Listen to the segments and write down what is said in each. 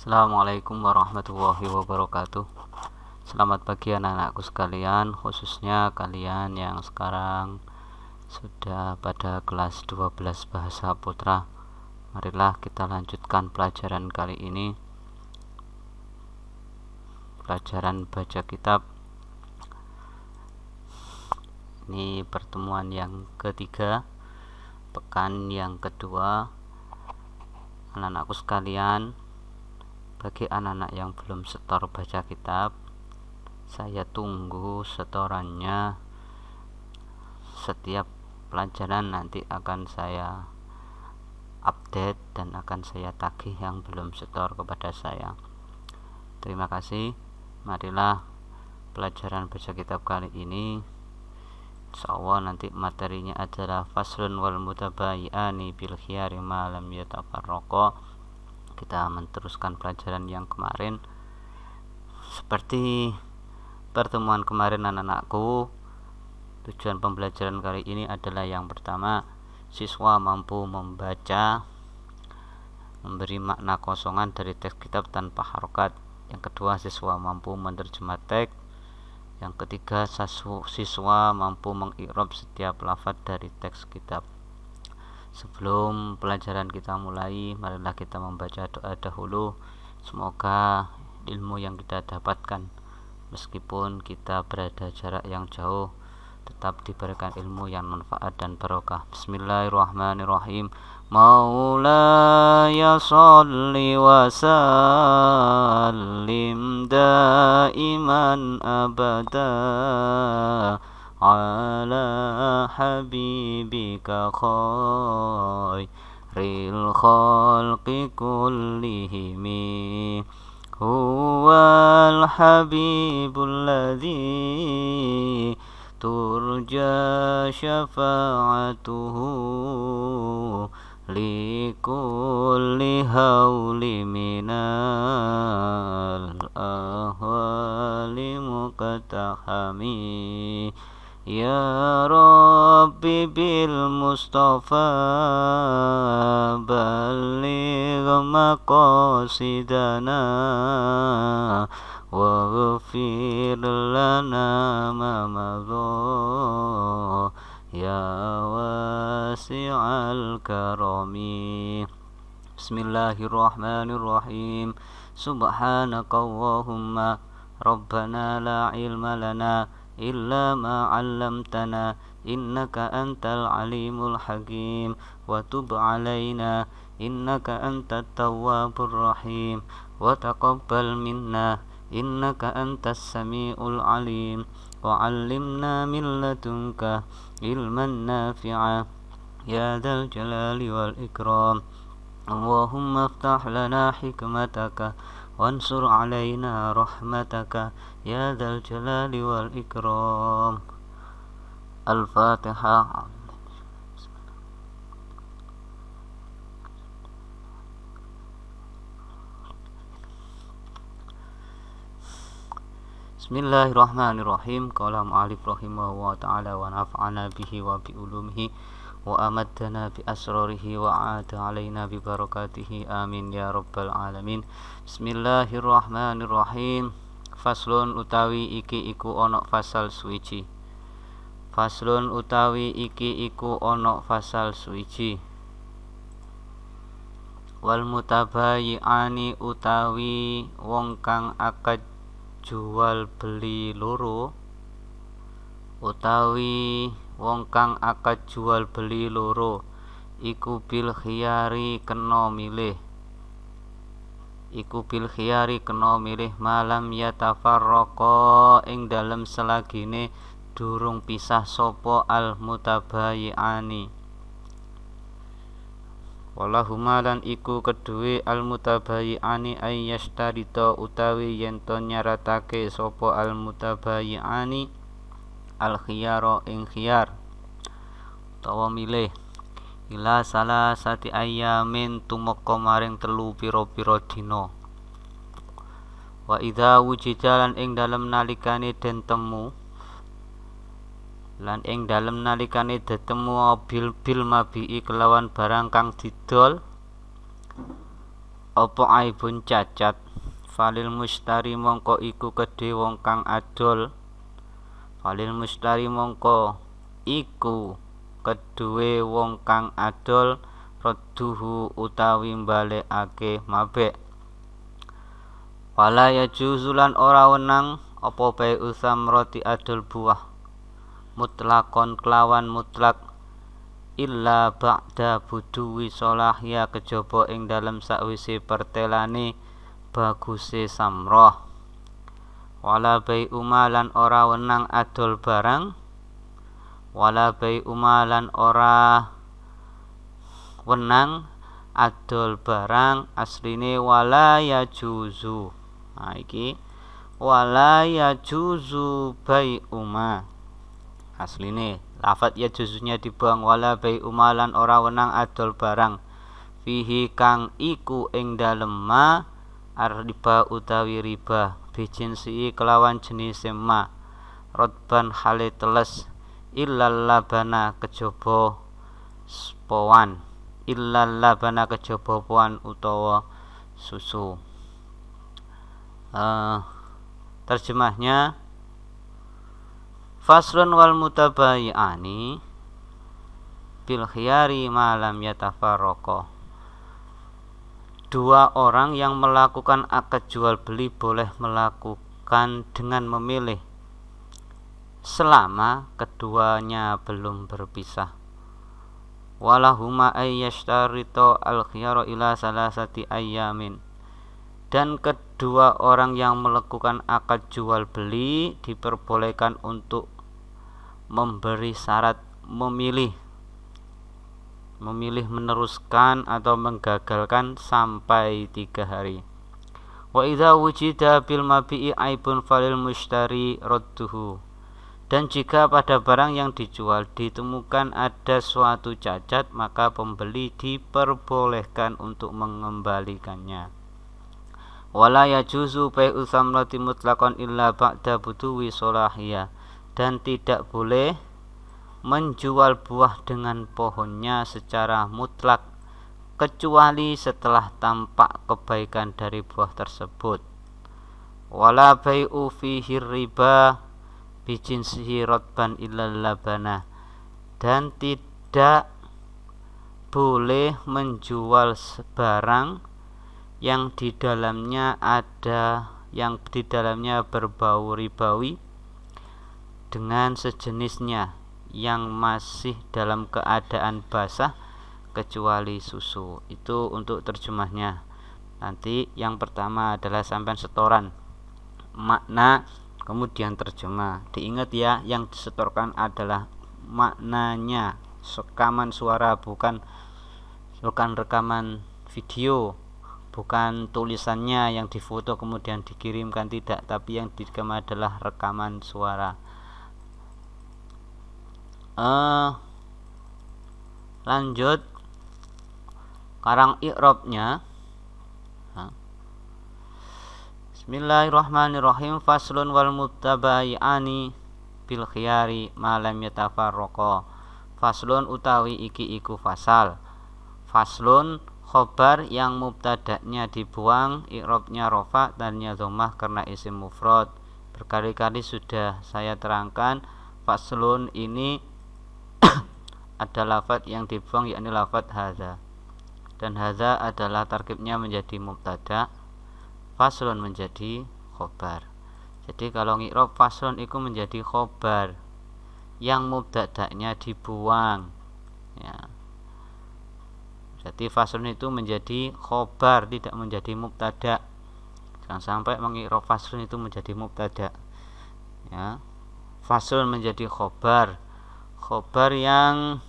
Assalamualaikum warahmatullahi wabarakatuh. Selamat pagi anak-anakku sekalian, khususnya kalian yang sekarang sudah pada kelas 12 bahasa putra. Marilah kita lanjutkan pelajaran kali ini, pelajaran baca kitab. Ini pertemuan yang ketiga, pekan yang kedua. Anak-anakku sekalian, bagi anak-anak yang belum setor baca kitab, saya tunggu setorannya. Setiap pelajaran nanti akan saya update dan akan saya tagih yang belum setor kepada saya. Terima kasih. Marilah pelajaran baca kitab kali ini, insyaallah nanti materinya adalah faslun wal mutabayi'ani bil khiyari ma lam yatafarraqa. Kita meneruskan pelajaran yang kemarin. Seperti pertemuan kemarin anak-anakku, tujuan pembelajaran kali ini adalah yang pertama, siswa mampu membaca, memberi makna kosongan dari teks kitab tanpa harokat. Yang kedua, siswa mampu menerjemah teks. Yang ketiga, siswa mampu mengi'rab setiap lafaz dari teks kitab. Sebelum pelajaran kita mulai, marilah kita membaca doa dahulu. Semoga ilmu yang kita dapatkan, meskipun kita berada jarak yang jauh, tetap diberikan ilmu yang manfaat dan barokah. Bismillahirrahmanirrahim. Maulaya sholli wa sallim daiman abada ala habibika khairil khalqi kullihimi huwal habibul ladzi turja syafa'atuhu likulli hauli minal ahwali muqtahami. Ya Rabbi bil Mustafa balligh maqasidana waghfir lana ma madha ya wasi'al karami. Bismillahirrahmanirrahim. Subhanakallahumma rabbana la ilma lana illa ma 'allamtana innaka antal alimul hakim wa tub 'alaina innaka antat tawwabur rahim wa taqabbal minna innaka antas samiul alim wa 'allimna min ladunka ilman nafi'a ya dzal jalali wal ikram. Allahumma iftah lana hikmataka wansur 'alaina rahmataka ya dzal jalali wal ikram. Al-Fatihah. Bismillahirrahmanirrahim. Qala mu'allif rahimahullah ta'ala wa nafa'ana bihi wa bi ulumihi wa amaddana bi asrarihi wa aada alaina bi barakatihi amin ya rabbal alamin. Bismillahirrahmanirrahim. Faslun utawi iki iku ana fasal suwiji. Faslun utawi iki iku ana fasal suwiji. Wal mutabayi'ani utawi wong kang akad jual beli loro, utawi wong kang akad jual beli loro iku bil khiyari kena milih, iku bil khiyari kena milih malam yatafarraqa ing dalem selagine durung pisah sapa al mutabayi'ani. Walahuma lan iku kedue al mutabayi'ani ay yashtarita utawi yen to nyaratake sapa al mutabayi'ani al khiyara ing khiyar utawa milih ila salasati ayyamin tumeka maring telu pira-pira dina. Wa idza wujida lan ing dalem nalikane den temu lan ing dalem nalikane detemu bil mabi'i kelawan barang kang didol apa aibun cacat, falil mustari mongko iku kedhe wong kang adol, falil mustari mongko iku kedue wong kang adol, radduhu utawi balekake mabek. Wala yajuzulan ora wenang apa bae usamrati adol buah mutlakon kelawan mutlak, illa ba'da buduwi solahya kejaba ing dalem sakwise pertelane baguse samroh. Wala bae umalan ora wenang adol barang, wala bae umalan ora wenang adol barang asline wala yajuzu. Nah iki wala yajuzu bai uma asline lafat yajuzunya dibuang, wala bai umalan ora wenang adol barang fihi kang iku ing dalem ma riba utawi riba bijinsi kelawan jenis ma rodban hale teles, illal labana kejaba powan, illal labana kejaba powan utawa susu. Terjemahnya, faslun wal mutabayi'ani bil khiyari ma lam yatafarraqa. Dua orang yang melakukan akad jual beli boleh melakukan dengan memilih selama keduanya belum berpisah. Walahuma ayyashtarito al khiyara ila salasati ayyamin. Dan kedua orang yang melakukan akad jual beli diperbolehkan untuk memberi syarat memilih meneruskan atau menggagalkan sampai 3 hari. Wa idza wujida bil mabi'i aibun falil mushtari radduhu. Dan jika pada barang yang dijual ditemukan ada suatu cacat, maka pembeli diperbolehkan untuk mengembalikannya. Wala yajuzu bai'u samrati mutlaqan illa ba'da buduwi solahiyah. Dan tidak boleh menjual buah dengan pohonnya secara mutlak kecuali setelah tampak kebaikan dari buah tersebut. Wala bai'u fihi riba bijinsihi radban illal labana. Dan tidak boleh menjual barang yang di dalamnya berbau ribawi dengan sejenisnya yang masih dalam keadaan basah kecuali susu. Itu untuk terjemahnya. Nanti yang pertama adalah sampai setoran makna kemudian terjemah. Diingat ya, yang disetorkan adalah maknanya, rekaman suara, bukan rekaman video, bukan tulisannya yang difoto kemudian dikirimkan, tidak, tapi yang direkam adalah rekaman suara. Lanjut karang i'rabnya. Bismillahirrahmanirrahim. Faslun wal mutabayi'ani bil khiyari ma lam yatafarraqa. Faslun utawi iki iku fasal. Faslun khobar yang mubtada'nya dibuang, i'rabnya rofa dannya dhammah karena isim mufrad. Berkali-kali sudah saya terangkan, faslun ini ada lafaz yang dibuang, yakni lafaz hadza. Dan hadza adalah tarkibnya menjadi mubtada', faslun menjadi khobar. Jadi kalau i'rab faslun itu menjadi khobar yang mubtada'nya dibuang ya. Jadi faslun itu menjadi khobar, tidak menjadi mubtada'. Jangan sampai mengi'rab faslun itu menjadi mubtada' ya. Faslun menjadi khobar, khobar yang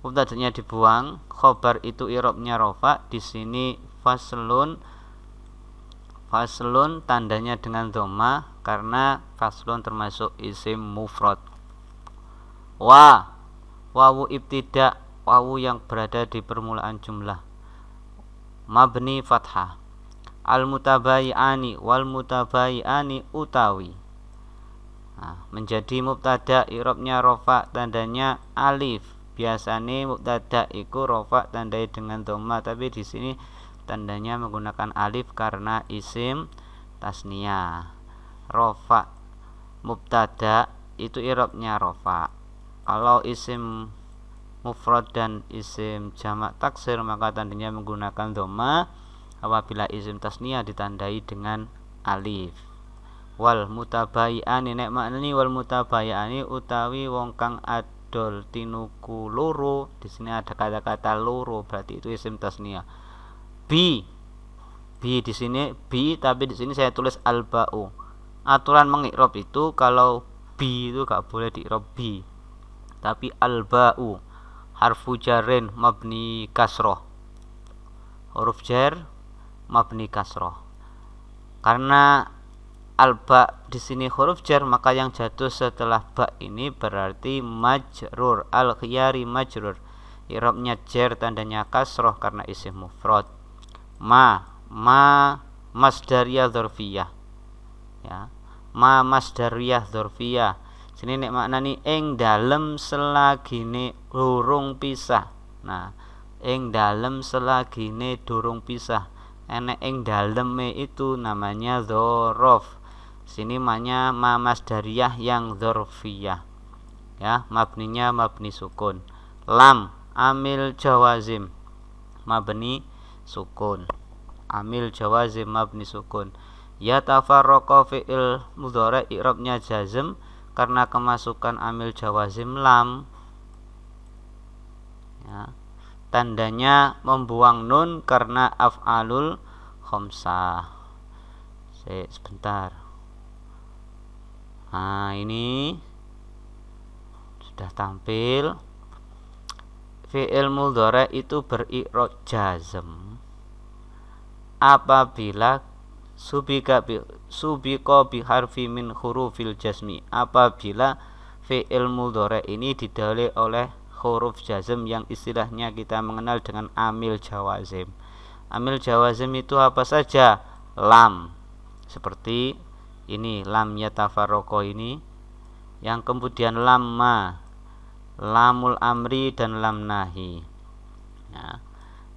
mubtada'nya dibuang, khobar itu i'rabnya rofa. Di sini faslun tandanya dengan dhammah karena faslun termasuk isim mufrad. Wawu ibtida', wawu yang berada di permulaan jumlah, mabni fathah. Al mutabayi'ani wal mutabayi'ani utawi menjadi mubtada, i'rabnya rofa, tandanya alif. Biasane mubtada iku rafa tandai dengan dhamma, tapi di sini tandanya menggunakan alif karena isim tasniyah. Rafa mubtada itu i'rabnya rafa. Kalau isim mufrad dan isim jamak taksir maka tandanya menggunakan dhamma apabila isim tasniyah ditandai dengan alif. Wal mutabayi'ani, nek maknani wal mutabayi'ani utawi wong kang adol tinuku loro. Di sini ada kata-kata loro, berarti itu isim tasniyah. Bi di sini bi, tapi di sini saya tulis alba'u. Aturan mengi'rab itu kalau bi itu gak boleh di'rab bi, tapi alba'u harfu jarin mabni kasroh, huruf jar mabni kasroh. Karena alba di sini huruf jar, maka yang jatuh setelah ba ini berarti majrur, al khiyari majrur. I'rabnya jar, tandanya kasroh karena isim mufrad. Ma masdariyah dzarfiyah. Ya. Ma masdariyah dzarfiyah. Sini nek maknani ing dalem selagine durung pisah. Nah, ing dalem selagine durung pisah. Enek ing daleme itu namanya dzaraf. Sini maknanya ma masdariyah yang dzarfiyah. Ya, mabninya mabni sukun. Lam amil jawazim mabni sukun. Amil jawazim mabni sukun. Ya tafarraqa fi'il mudhari i'rabnya jazm karena kemasukan amil jawazim lam. Ya. Tandanya membuang nun karena af'alul khamsah. Sebentar. Nah, ini sudah tampil. Fi'il mudhari itu beri'rab jazm apabila subika bi harfi min hurufil jazmi, apabila fi'il mudhari ini didahului oleh huruf jazm yang istilahnya kita mengenal dengan amil jawazim. Amil jawazim itu apa saja? Lam, seperti ini lam yatafarraqo ini, yang kemudian lamma, lamul amri dan lam nahi. Ya.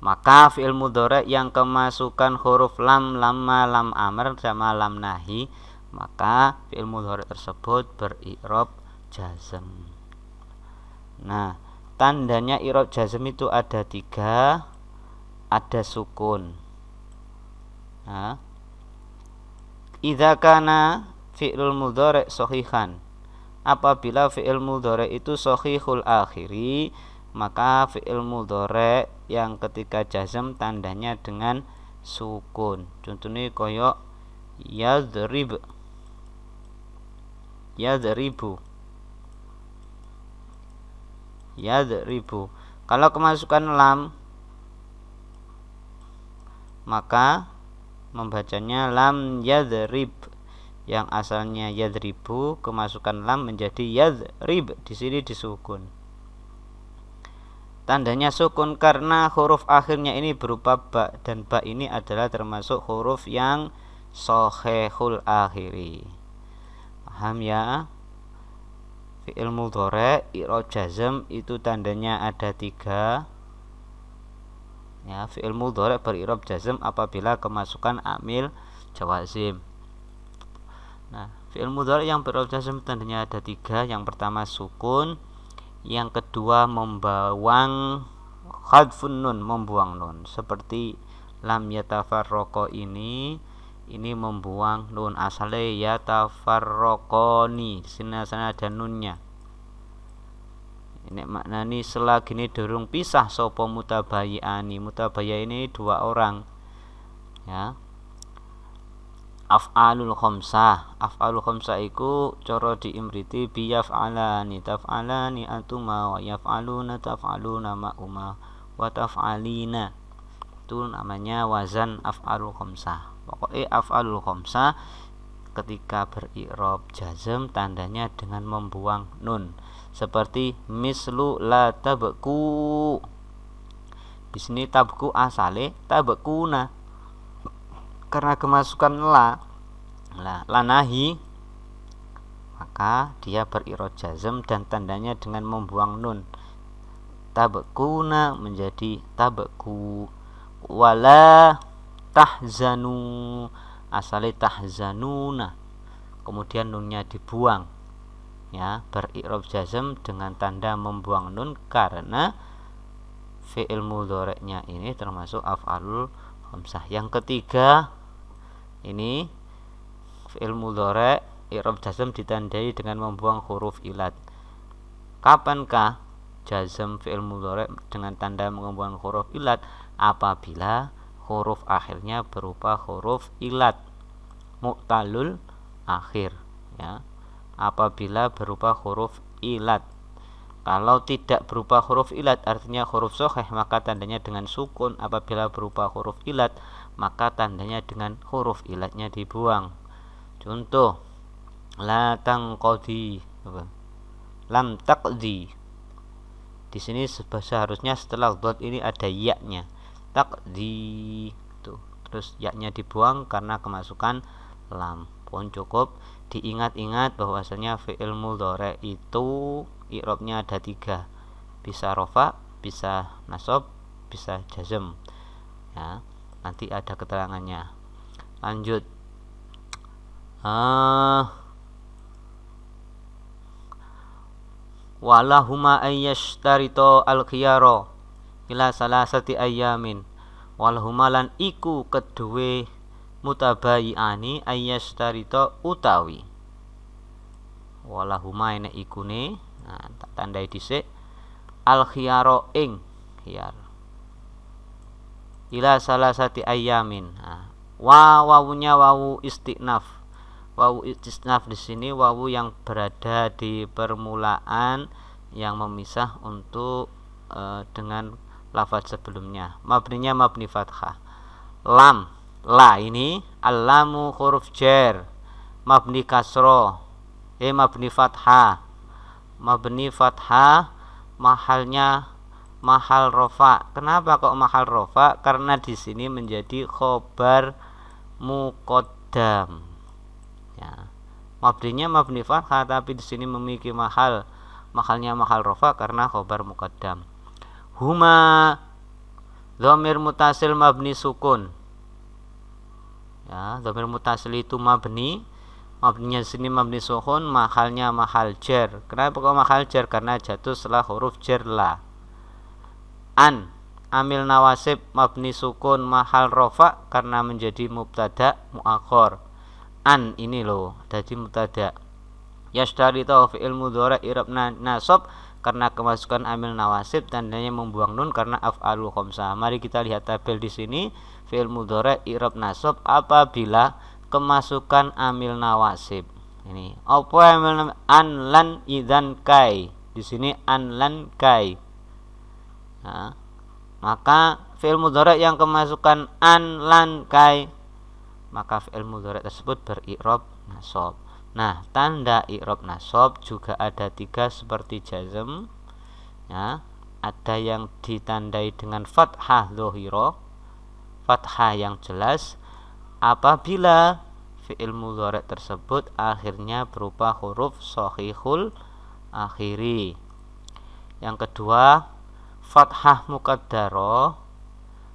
Maka fi'il mudhari yang kemasukan huruf lam, lamma, lam amr sama lam nahi, maka fi'il mudhari tersebut beri'rab jazm. Nah, tandanya i'rab jazm itu ada 3. Ada sukun. Nah, idza kana fi'il mudhari sahihan, apabila fi'il mudhari itu sahihul akhiri, maka fi'il mudhari yang ketika jazm tandanya dengan sukun. Contohnya koyok yadribu. Kalau kemasukan lam, maka membacanya lam yadrib. Yang asalnya yadribu, kemasukan lam menjadi yadrib. Di sini disukun. Tandanya sukun karena huruf akhirnya ini berupa ba, dan ba ini adalah termasuk huruf yang sahihul akhiri. Paham ya? Fi'il mudhari i'rab jazm itu tandanya ada 3. Ya, fi'il mudhari beri'rab jazm apabila kemasukan amil jawazim. Nah, fi'il mudhari yang beri'rab jazm tandanya ada 3. Yang pertama sukun, yang kedua membuang khadfun nun, membuang nun, seperti lam yatafarraqo ini membuang nun, asalnya yatafarraqoni, sini ada nunnya. Ini maknani selagini durung pisah sapa mutabayi'ani. Mutabayi'ani 2 orang. Ya. Af'alul khamsah iku cara diimriti bi yaf'alani, taf'alani antuma, wa yaf'aluna taf'aluna ma'uma, wa taf'alina. Itu namanya wazan af'alul khamsah. Pokoknya af'alul khamsah ketika beri'rab jazm tandanya dengan membuang nun. Seperti mislu la tabku. Di sini tabku asale tabkuna. Karena kemasukan la nahi, maka dia beri'rab jazm dan tandanya dengan membuang nun. tabkuna menjadi tabku. Wala tahzanu, asale tahzanuna, kemudian nunnya dibuang, ya, beri'rab jazm dengan tanda membuang nun karena fi'il mudhari'nya ini termasuk af'alul khamsah. Yang ketiga, ini fi'il mudhari' i'rab jazm ditandai dengan membuang huruf ilat. Kapankah jazm fi'il mudhari' dengan tanda membuang huruf ilat? Apabila huruf akhirnya berupa huruf ilat mu'talul akhir, ya. Apabila berupa huruf ilat. Kalau tidak berupa huruf ilat artinya huruf shahih, maka tandanya dengan sukun. Apabila berupa huruf ilat maka tandanya dengan huruf ilatnya dibuang. Contoh, la tangqadi, lam taqdi. Di sini seharusnya setelah dhad ini ada ya-nya. Taqdi. Tuh. Terus ya-nya dibuang karena kemasukan lam. Pun cukup diingat-ingat bahwasanya fi'il mudhari' itu i'rabnya ada 3. Bisa rafa, bisa nasab, bisa jazm. Ya, nanti ada keterangannya. Lanjut. Walahuma ayyashtarito al-khiyara ila salasati ayyamin. Walahuma lan iku kedue mutabayi'ani ayyashtarito utawi. Walahuma ene ikune, nah, tak tandai dhisik, al-khiyara ing khiyar ila salasati ayyamin. Nah, wawunya wawu istinaf. Wawu istinaf di sini wawu yang berada di permulaan yang memisah untuk dengan lafaz sebelumnya. Mabninya mabni fathah. Lam, la ini al-lamu huruf jar, mabni kasro, mabni fathah. Mabni fathah mahalnya mahal rofa. Kenapa kok mahal rofa? Karena di sini menjadi khobar muqaddam. Ya. Mabninya mabni fathah tapi di sini memiliki mahalnya mahal rofa karena khobar muqaddam. Huma dhamir mutasil mabni sukun. Ya, dhamir mutasil itu mabninya di sini mabni sukun, mahalnya mahal jar. Kenapa kok mahal jar? Karena jatuh setelah huruf jar la. An amil nawasib mabni sukun mahal rofa karena menjadi mubtada muakhir. An ini loh jadi mubtada. Yashtarito fi'il mudhari' i'rab nasab karena kemasukan amil nawasib, tandanya membuang nun karena af'alul khamsah. Mari kita lihat tabel di sini. Fi'il mudhari' i'rab nasab apabila kemasukan amil nawasib. Ini apa amil an lan idzan kai. Di sini an lan kai. Nah, maka fi'il mudhari' yang kemasukan an lan kai, maka fi'il mudhari' tersebut beri'rab nasab. Nah, tanda i'rab nasab juga ada 3 seperti jazm. Ya, ada yang ditandai dengan fathah dhahira, fathah yang jelas apabila fi'il mudhari' tersebut akhirnya berupa huruf shahihul akhiri. Yang kedua, fathah muqaddarah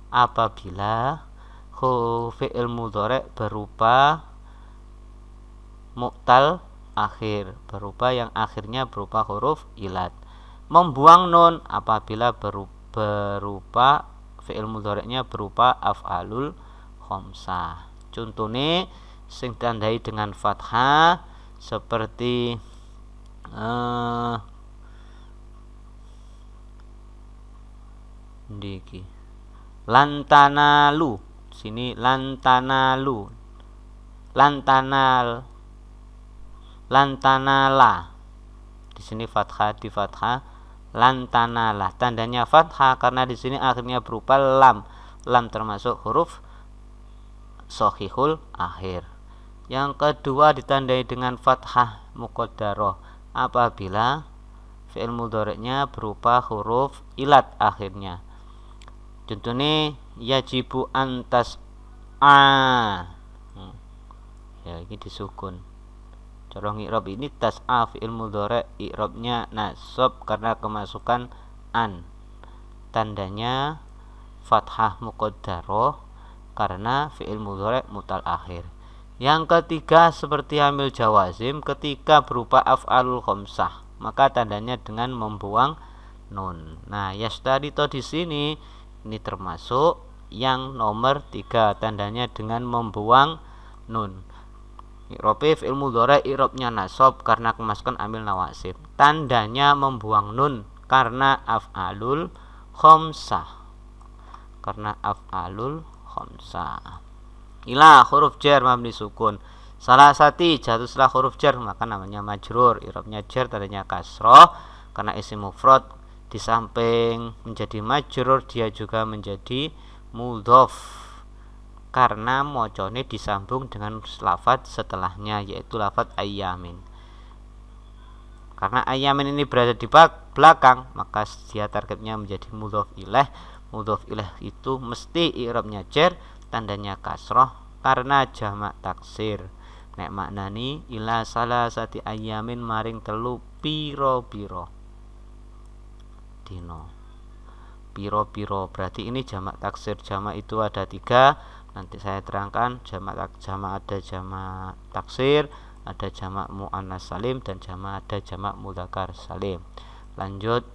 apabila fi'il mudhari' berupa mu'tal akhir, berupa yang akhirnya berupa huruf ilat. Membuang nun apabila berupa fi'il mudhari'nya berupa af'alul khamsah. Contohnya sing tandai dengan fathah seperti ndiki lantanalu, sini lantanalu, lantanal, lantanala. Di sini fathah di fathah, lantanala. Tandanya fathah karena di sini akhirnya berupa lam. Lam termasuk huruf shahihul akhir. Yang kedua ditandai dengan fathah muqaddarah apabila fi'il mudhari'nya berupa huruf ilat akhirnya. Contohnya yajibu antas ya, ini disukun. Cara i'rab ini tas'a fi'il mudhari' i'rabnya nasab karena kemasukan an. tandanya fathah muqaddarah karena fi'il mudhari' mutal akhir. Yang ketiga seperti hamil jawazim ketika berupa af'alul khamsah, maka tandanya dengan membuang nun. Nah, yastarito di sini ini termasuk yang nomor 3, tandanya dengan membuang nun. I'rabi fi'il mudhari' i'rabnya nasab karena kemasukan amil nawasib. Tandanya membuang nun karena af'alul khamsah. Karena af'alul khamsah. Ila huruf jar mabni sukun. Salah sati jatuh setelah huruf jar maka namanya majrur. I'rabnya jar tandanya kasroh karena isim mufrad di samping menjadi majrur dia juga menjadi mudhof karena mocone disambung dengan lafaz setelahnya yaitu lafaz ayyamin. Karena ayyamin ini berada di belakang maka dia targetnya menjadi mudhof ilaih. Mudhof ilaih itu mesti i'rabnya jar tandanya kasroh karena jamak taksir. Nek maknani ila salasati ayyamin maring telu piro-piro dino. Piro-piro berarti ini jamak taksir. Jamak itu ada 3. Nanti saya terangkan jamak ada jamak taksir, ada jamak muannas salim dan ada jamak mudzakkar salim. Lanjut.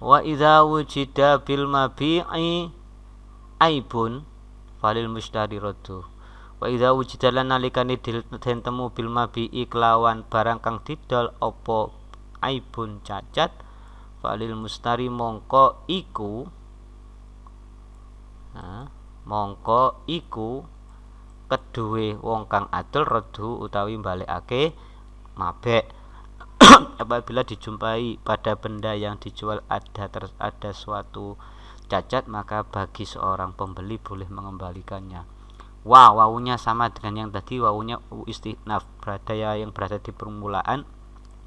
Wa idza wujida bil mabi'i aibun falil mushtari raddu. Wa idza wujida lan nalikane den temu bil mabi'i kelawan barang kang didol apa aibun cacat falil mustari mongko iku kedue wong kang adol redu utawi balekake mabek. Apabila dijumpai pada benda yang dijual ada suatu cacat maka bagi seorang pembeli boleh mengembalikannya. Wawunya sama dengan yang tadi, wawunya istinaf berada yang berada di permulaan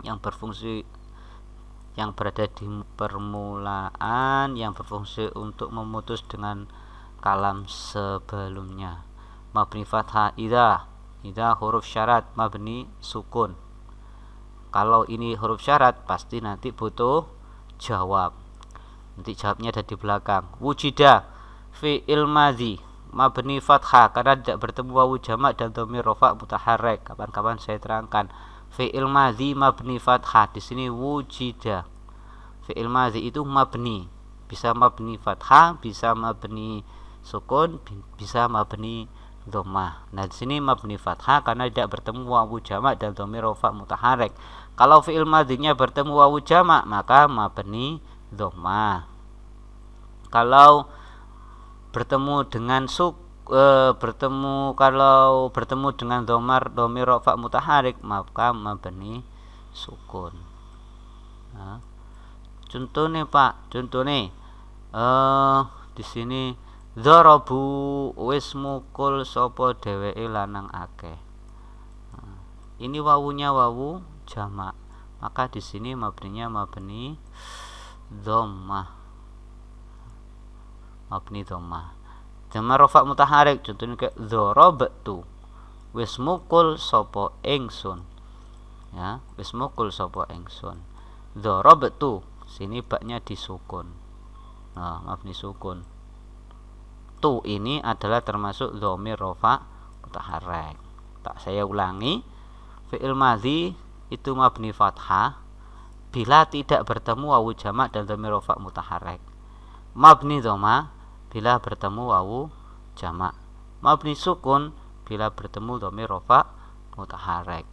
yang berfungsi untuk memutus dengan kalam sebelumnya. Mabni fathah idza huruf syarat mabni sukun. Kalau ini huruf syarat pasti nanti butuh jawab. Nanti jawabnya ada di belakang. Wujida fi'il madhi mabni fathah karena tidak bertemu wawu jamak dan dhamir rafa mutaharrik. Kapan-kapan saya terangkan. Fi'il madhi mabni fathah, di sini wujida. Fi'il madhi itu mabni, bisa mabni fathah, bisa mabni sukun, bisa mabni dhammah. Nah, di sini mabni fathah karena tidak bertemu wawu jamak dan dhamir rafa mutaharrik. Kalau fi'il madhinya bertemu wawu jamak maka mabni dhammah. Kalau bertemu dengan dhamir rafa mutaharrik maka mabni sukun. Nah, contohnya Pak, di sini dzarabu wis mukul sapa dheweke lanang akeh. Nah, ini wawunya wawu jamak, maka di sini mabninya mabni dhammah. Dhamir rafa mutaharrik contohnya kayak dzarabtu wis mukul sapa ingsun. Ya, wis mukul sapa ingsun. Dzarabtu sini baknya disukun. Nah, mabni sukun. Tu ini adalah termasuk dhamir rafa mutaharrik. Tak saya ulangi. Fi'il madhi itu mabni fathah bila tidak bertemu wawu jamak dan dhamir rafa mutaharrik. Mabni dhammah bila bertemu wawu jamak. Mabni sukun bila bertemu dhamir rafa mutaharrik.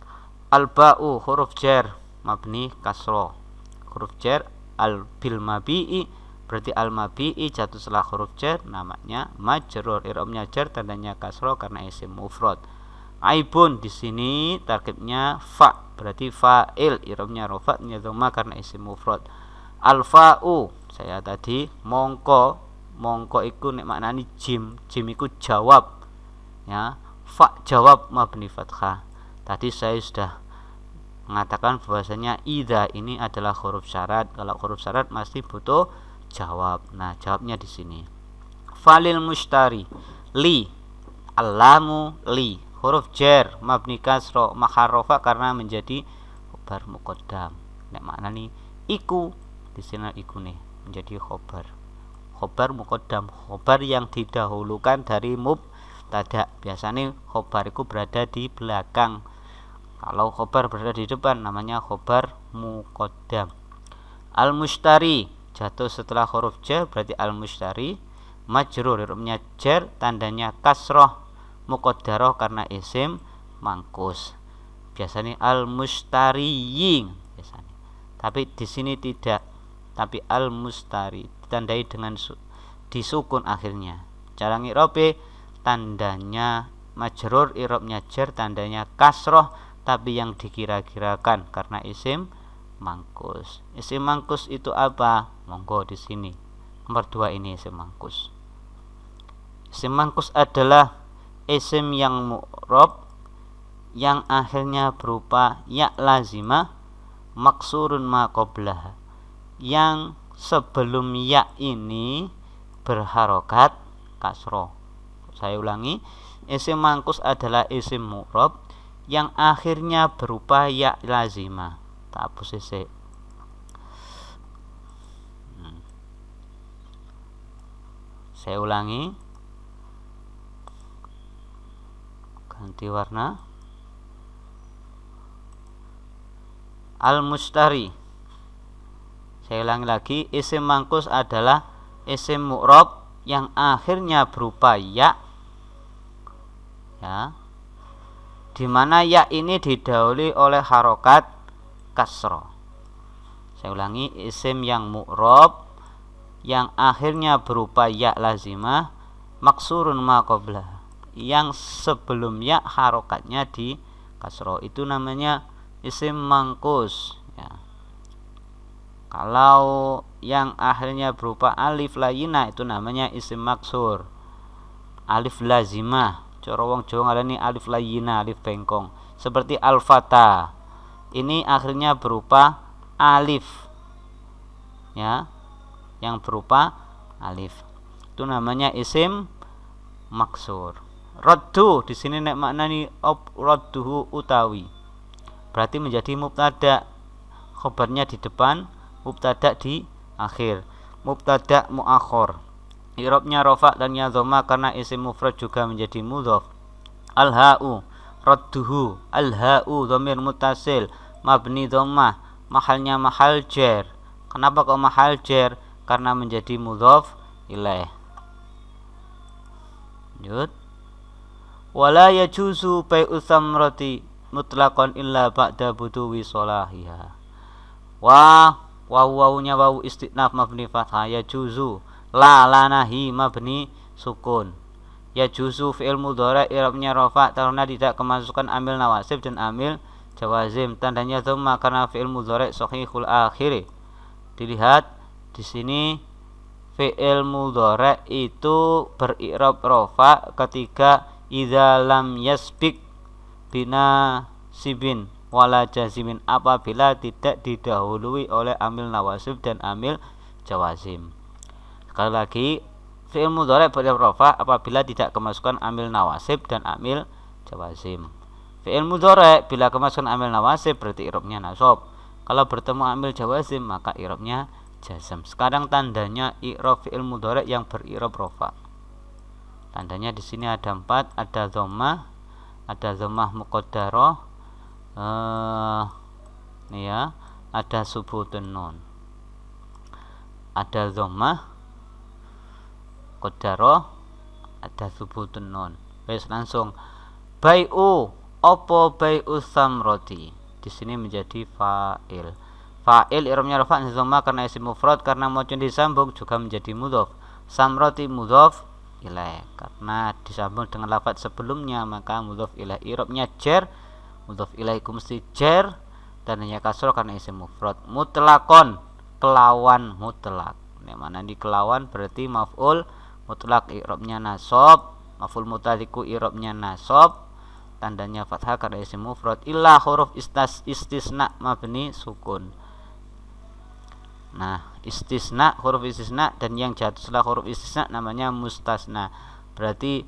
Al-ba'u huruf jar mabni kasroh. Huruf jar al bil mabi'i berarti al mabi'i jatuh setelah huruf jar namanya majrur. I'rabnya jar tandanya kasroh karena isim mufrad. Aibun di sini tarkibnya fa berarti fa'il. I'rabnya rafa-nya dhamma karena isim mufrad. Al-fa'u saya tadi mongko iku nek maknani jim iku jawab ya, fa jawab mabni fathah. Tadi saya sudah mengatakan bahwasanya idza ini adalah huruf syarat. Kalau huruf syarat pasti butuh jawab. Nah, jawabnya di sini. Falil mushtari li alamu li huruf jar mabni kasra maharrafa karena menjadi khabar muqaddam. nek maknani iku di sini iku nih menjadi khobar. Khobar muqaddam, khobar yang didahulukan dari mubtada. Biasanya khobar itu berada di belakang. Kalau khobar berada di depan namanya khobar muqaddam. Al-mushtari jatuh setelah huruf jar berarti al-mushtari. Majrur hurufnya jar, tandanya kasroh, muqaddarah karena isim mangkus. Biasanya al-mushtariyin biasanya. Tapi di sini tidak. Tapi al-mustari ditandai dengan disukun akhirnya. Cara ngirobe tandanya majrur, irobnya jar, tandanya kasroh, tapi yang dikira-kirakan karena isim mangkus. Isim mangkus itu apa? Monggo di sini. Nomor 2 ini isim mangkus. Isim mangkus adalah isim yang mu'rab yang akhirnya berupa ya lazimah maksurun ma qablah, yang sebelum ya ini berharokat kasroh. Saya ulangi, isim mangkus adalah isim mu'rab yang akhirnya berupa ya lazimah. Tak hapus sih. Saya ulangi, ganti warna. Al-mushtari. Saya ulangi lagi, isim mangkus adalah isim mu'rab yang akhirnya berupa ya, di mana ya ini didahului oleh harokat kasroh. Saya ulangi, isim yang mu'rab yang akhirnya berupa ya lazimah maksurun ma qablah, yang sebelum ya harokatnya di kasroh, itu namanya isim mangkus ya. Kalau yang akhirnya berupa alif layina itu namanya isim maksur. Alif lazimah, cara wong Jawa ngarani alif layina, alif bengkong. Seperti al-fata. Ini akhirnya berupa alif. Ya. Yang berupa alif. Itu namanya isim maksur. Raddu di sini nek maknani radduhu utawi. Berarti menjadi mubtada. Khobarnya di depan, mubtada di akhir. Mubtada muakhir. I'rabnya rafa dan ya dhamma karena isim mufrad juga menjadi mudhaf. Al-ha'u radduhu, al-ha'u dhamir muttasil mabni dhammah, mahalnya mahal jar. Kenapa kok mahal jar? Karena menjadi mudhaf ilaih. Lanjut. Wala yajuzu bai'u tsamrati mutlaqan illa ba'da buduwi sholahiha. Wawunya wawu istinaf mabni fathah, yajuzu la lanahi mabni sukun. Yajuzu fi'il mudhari i'rabnya rafa karena tidak kemasukan amil nawasib dan amil jawazim, tandanya dhamma karena fi'il mudhari shahihul akhir. Dilihat di sini fi'il mudhari itu beri'rab rafa ketika idza lam yasbik bina sibin wala jazimin, apabila tidak didahului oleh amil nawasib dan amil jawazim. Sekali lagi, fi'il mudhari beri'rab rafa apabila tidak kemasukan amil nawasib dan amil jawazim. Fi'il mudhari bila kemasukan amil nawasib berarti i'rabnya nasab. Kalau bertemu amil jawazim maka i'rabnya jazm. Sekarang tandanya i'rab fi'il mudhari yang beri'rab rafa. Tandanya di sini ada 4, ada dhammah muqaddarah, nih ya, ada subutun nun, ada dhammah muqaddarah, ada subutun nun. Wes langsung bai'u, opo bai'u samroti di sini menjadi fa'il. Fa'il i'rabnya rafa' dhamma karena isim mufrad, karena mujun disambung juga menjadi mudhaf. Samroti mudhaf ilaih karena disambung dengan lafaz sebelumnya maka mudhaf ilaih. I'rabnya jar, mudhaf ilaih mesti jar, dan hanya kasroh karena isim mufrad. Mutlaqon kelawan mutlak. Yang mana di kelawan berarti maf'ul mutlak, i'rabnya nasab. Maf'ul mutaliku i'rabnya nasab, tandanya fathah karena isim mufrad. Illa huruf istisna mabni sukun. Nah, istisna, huruf istisna dan yang jatuh setelah huruf istisna namanya mustasna. Berarti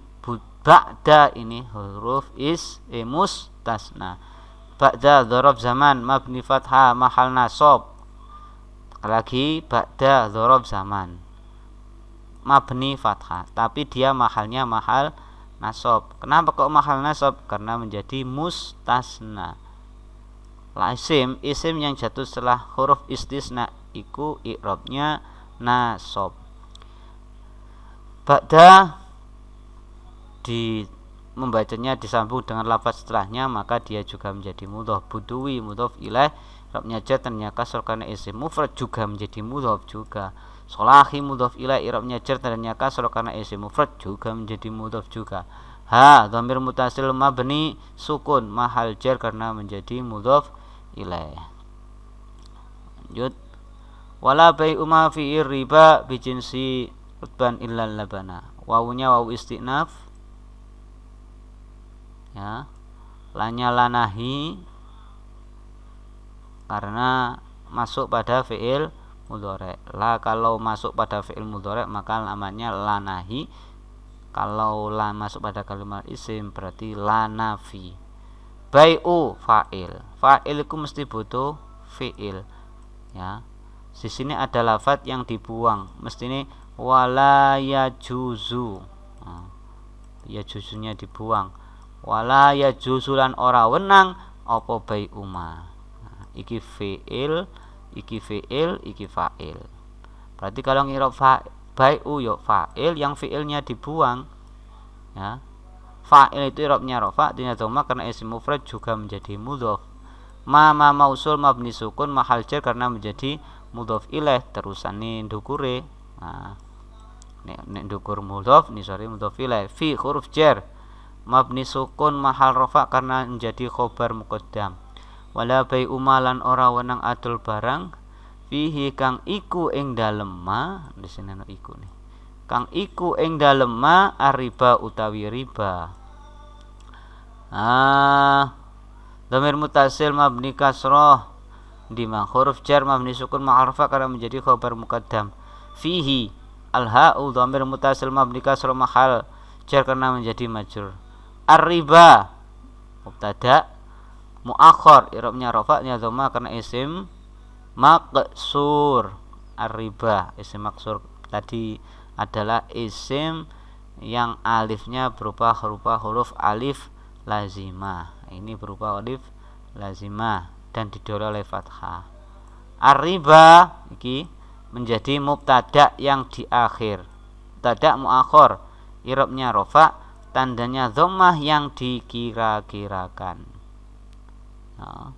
ba'da ini huruf mustasna. ba'da dzaraf zaman mabni fathah mahal nasab. Lagi ba'da dzaraf zaman mabni fathah, tapi dia mahalnya mahal nasab. Kenapa kok mahal nasab? Karena menjadi mustasna. La isim yang jatuh setelah huruf istisna iku i'rabnya nasab. Ba'da membacanya disambung dengan lafaz setelahnya, maka dia juga menjadi mudhof. Buduwi mudhof ilaih, i'rabnya jar tandanya kasr karena isim mufrad juga menjadi mudhof juga. Solahi mudhof ilaih, i'rabnya jar tandanya kasr karena isim mufrad juga menjadi mudhof juga. Ha dhamir mutasil mabni sukun mahal jar karena menjadi mudhof ilaih. Lanjut. Wala bai'u ma fi riba bijinsi utban illal labana. Wawunya wawu istinaf, ya, lanya lanahi karena masuk pada fi'il mudhari'. La kalau masuk pada fi'il mudhari' maka namanya lanahi. Kalau la masuk pada kalimat isim berarti lanafi. Bai'u fa'il. Fa'il itu mesti butuh fi'il, ya. Di sini ada lafadz yang dibuang, mesti ini wala yajuzu. Nah, yajuzunya dibuang. Wala yajuzulan ora wenang apa bai'u ma. Nah, iki fi'il, iki fa'il. Berarti kalau ngirab bai'u ya fa'il yang fi'ilnya dibuang, ya. Fa'il itu i'rabnya rafa dengan dhamma karena isim mufrad juga menjadi mudhof. Ma mausul mabni sukun mahal jar karena menjadi mudhof ilaih terusane ndukure. Nah, nek ndukur mudhof ni sore mudhof ilaih. Fi huruf jar mabni sukun mahal rafa karena menjadi khobar muqaddam. Wala bai'u malan ora wenang adol barang fihi kang iku ing dalem ma, di sini ana iku nih. Kang iku ing dalem ma ariba utawi riba. Dhamir mutasil mabni kasroh di ma huruf jar mabni sukun mahal rafa karena menjadi khobar muqaddam. Fihi al-ha'u dhamir mutasil mabni kasroh mahal jar karena menjadi majrur. Ar-riba mubtada muakhar i'rabnya rafa'nya dhamma karena isim maqsur. Ar-riba isim maqsur tadi adalah isim yang alifnya berupa huruf alif lazimah. Ini berupa alif lazimah dan didorong oleh fathah. Ar-riba iki menjadi mubtada yang di akhir. Mubtada muakhar i'rabnya rafa, tandanya dhammah yang dikira-kirakan. Nah,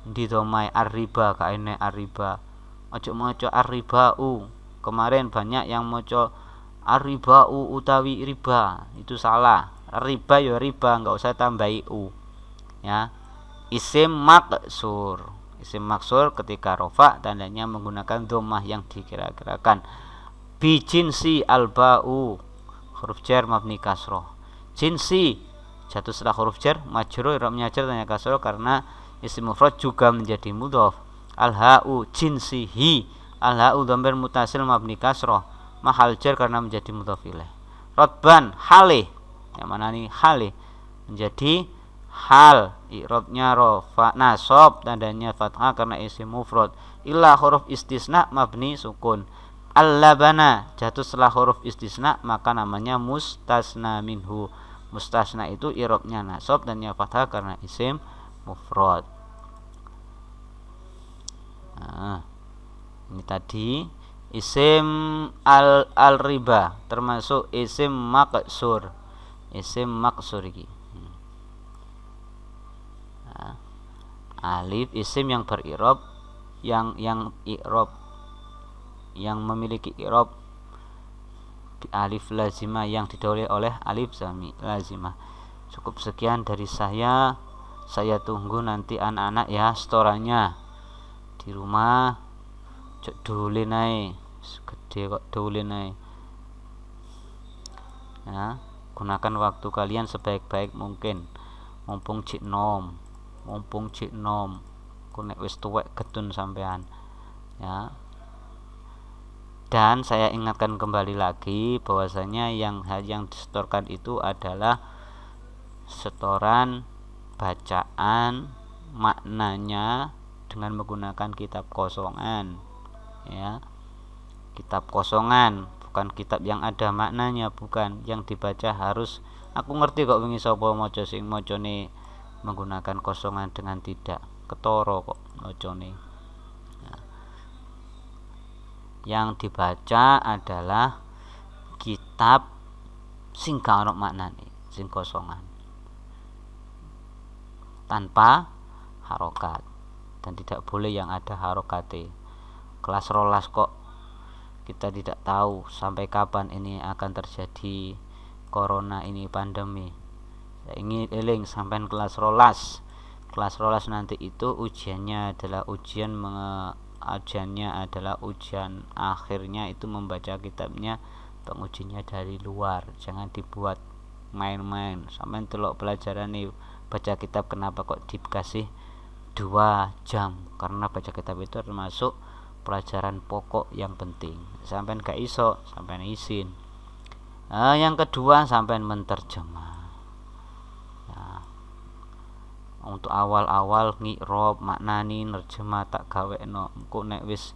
di dhammai ar-riba kaene ar-riba. Ojo maca ar-ribau. Kemarin banyak yang maca ar-ribau utawi riba. Itu salah. Riba ya riba, enggak usah tambahi u. Ya. Isim maksur. Isim maksur ketika rafa tandanya menggunakan dhammah yang dikira-kirakan. Bijinsi al-ba'u huruf jar mabni kasroh. Jinsi jatuh setelah huruf jar majrur i'rabnya jar tanya kasroh karena isim mufrad juga menjadi mudhof. Al-ha'u jinsihi. Al-ha'u dhamir mutasil mabni kasroh mahal jar karena menjadi mudhof ilaih. Radban halih, yang mana nih halih menjadi hal i'rabnya rafa nasab tandanya fathah karena isim mufrad. Illa huruf istisna mabni sukun. Al-labana jatuh setelah huruf istisna maka namanya mustasna minhu. Mustasna itu i'rabnya nasab dan ya fathah karena isim mufrad. Nah, ini tadi isim al-riba termasuk isim maqsur. Isim maqsur iki. Nah, alif isim yang berirab yang i'rab yang memiliki i'rab alif lazimah yang didahului oleh alif lazimah. Cukup sekian dari saya. Saya tunggu nanti anak-anak ya setorannya di rumah. Cek dolen ae. Gede kok dolen ae. Ya, gunakan waktu kalian sebaik-baik mungkin. Mumpung cik nom. Ku nek wis tuwek gedun sampean. Ya. Dan saya ingatkan kembali lagi bahwasanya yang disetorkan itu adalah setoran bacaan maknanya dengan menggunakan kitab kosongan, ya, kitab kosongan, bukan kitab yang ada maknanya, bukan. Yang dibaca harus, aku ngerti kok wingi sapa maca sing macane menggunakan kosongan dengan tidak, ketara kok macane. Nah, yang dibaca adalah kitab sing gak ono maknane, sing kosongan, tanpa harokat, dan tidak boleh yang ada harokate. Kelas rolas kok kita tidak tahu sampai kapan ini akan terjadi corona ini, pandemi. Saya ingin eling sampai kelas rolas. Kelas rolas nanti itu ujiannya adalah ujian akhirnya itu membaca kitabnya, pengujinya dari luar. Jangan dibuat main-main. Sampai telok pelajaran nih baca kitab, kenapa kok dikasih 2 jam? Karena baca kitab itu termasuk pelajaran pokok yang penting. Sampai gak iso, sampai izin. Yang kedua sampai menterjemah. Nah, untuk awal-awal ngirob maknani nerjemah tak gawekno. Engko nek wis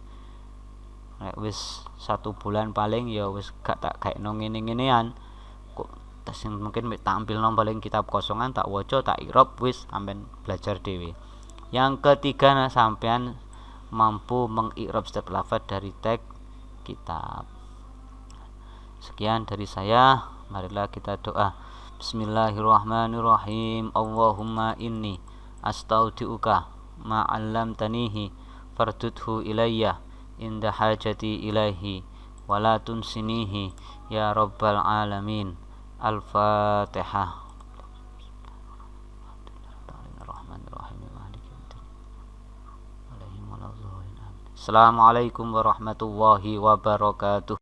1 bulan paling ya wis gak tak gaekno ngene-ngenean. Kok sing mungkin tampilno paling kitab kosongan tak waca, tak irob, wis sampean belajar dhewe. Yang ketiga, sampean mampu mengikrab setiap lafaz dari teks kitab. Sekian dari saya, marilah kita doa. Bismillahirrahmanirrahim. Allahumma inni astaudiuka ma 'allamtanihi fardudhu ilayya inda hajati ilaihi wa la tunsinihi ya rabbal alamin. Al-Fatihah. Assalamualaikum warahmatullahi wabarakatuh.